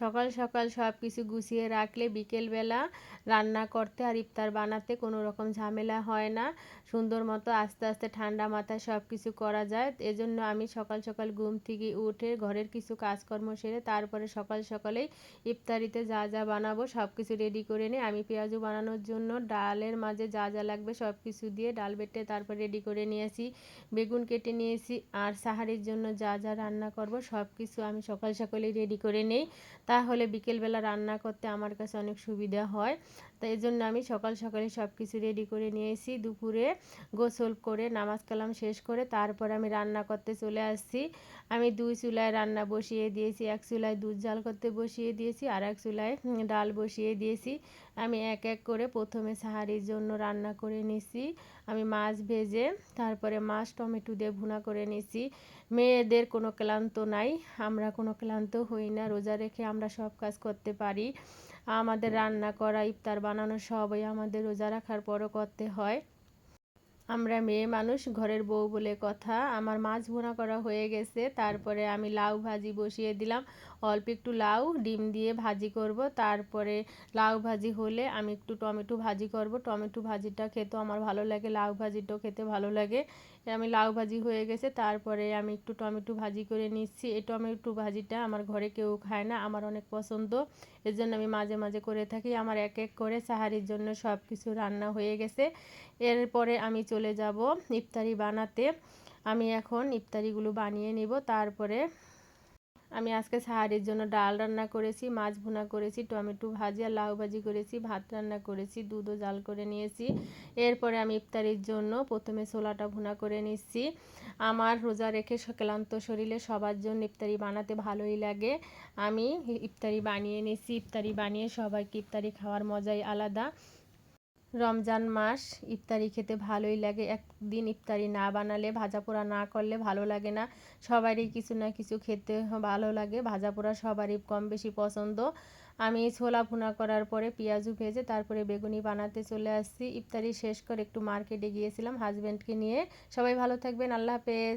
সকাল সকাল সব কিছু গুছিয়ে রাখলে বিকেলবেলা রান্না করতে আর ইফতার বানাতে কোনো রকম ঝামেলা হয় না। সুন্দর মতো আস্তে আস্তে ঠান্ডা মাথায় সব কিছু করা যায়। এজন্য আমি সকাল সকাল ঘুম থেকে উঠে ঘরের কিছু কাজকর্ম সেরে তারপরে সকাল সকালেই ইফতারিতে যা যা বানাবো সব কিছু রেডি করে নিই। আমি পেঁয়াজু বানানোর জন্য ডালের মাঝে যা যা লাগবে সব কিছু দিয়ে ডাল বেটে তারপর রেডি করে নিয়েছি, বেগুন কেটে নিয়েছি। আর সাহারির জন্য যা যা রান্না করব সব কিছু আমি সকাল সকালেই রেডি করে নিই, তাহলে বিকেলবেলা রান্না করতে আমার কাছে অনেক সুবিধা হয়। তাই এই জন্য আমি সকাল সকালে সব কিছু রেডি করে নিয়েছি। দুপুরে গোসল করে নামাজ কালাম শেষ করে তারপর আমি রান্না করতে চলে আসছি। আমি 2 চুলায় রান্না বসিয়ে দিয়েছি। এক চুলায় দুধ জাল করতে বসিয়ে দিয়েছি, আর এক চুলায় ডাল বসিয়ে দিয়েছি। আমি এক এক করে প্রথমে সাহারির জন্য রান্না করে নিছি। আমি মাছ ভেজে তারপরে মাছ টমেটো দিয়ে ভুনা করে নিছি। মেয়েদের কোনো ক্লান্ত নাই, আমরা কোনো ক্লান্ত হই না, রোজা রেখে আমরা সব কাজ করতে পারি। আমাদের রান্না করা ইফতার বানানো সবই আমাদের রোজা রাখার পরও করতে হয়। আমরা মেয়ে মানুষ, ঘরের বউ বলে কথা। আমার মাছ ভুনা করা হয়ে গেছে, তারপরে আমি লাউ ভাজি বসিয়ে দিলাম। অল্প একটু লাউ ডিম দিয়ে ভাজি করব। তারপরে লাউ ভাজি হলে আমি একটু টমেটো ভাজি করব। টমেটো ভাজিটা খেতেও আমার ভালো লাগে, লাউ ভাজিটাও খেতে ভালো লাগে। আমি লাউ ভাজি হয়ে গেছে, তারপরে আমি একটু টমেটো ভাজি করে নিচ্ছি। এই টমেটো ভাজিটা আমার ঘরে কেউ খায় না, আমার অনেক পছন্দ, এজন্য আমি মাঝে মাঝে করে থাকি। আমার এক এক করে সাহারির জন্য সব কিছু রান্না হয়ে গেছে। এরপরে আমি চলে যাব ইফতারি বানাতে। আমি এখন ইফতারিগুলো বানিয়ে নিব। তারপরে আমি আজকে সাহারির জন্য ডাল রান্না করেছি, মাছ ভুনা করেছি, টমেটো ভাজি আর লাউ ভাজি করেছি, ভাত রান্না করেছি, দুধও জাল করে নিয়েছি। এরপরে আমি ইফতারির জন্য প্রথমে ছোলাটা ভুনা করে নিচ্ছি। আমার রোজা রেখে ক্লান্ত শরীরে সবার জন্য ইফতারি বানাতে ভালোই লাগে। আমি ইফতারি বানিয়ে নিচ্ছি। ইফতারি বানিয়ে সবাইকে ইফতারি খাওয়ার মজাই আলাদা। রমজান মাস ইফতারি খেতে ভালোই লাগে। একদিন ইফতারি না বানালে, ভাজা পোড়া না করলে ভালো লাগে না। সবারই কিছু না কিছু খেতে ভালো লাগে, ভাজা পোড়া সবারই কম বেশি পছন্দ। আমি ছোলা ভুনা করার পরে পেঁয়াজু ভেজে তারপরে বেগুনি বানাতে চলে আসছি। ইফতারি শেষ করে একটু মার্কেটে গিয়েছিলাম হাজব্যান্ডকে নিয়ে। সবাই ভালো থাকবেন, আল্লাহ হাফেজ।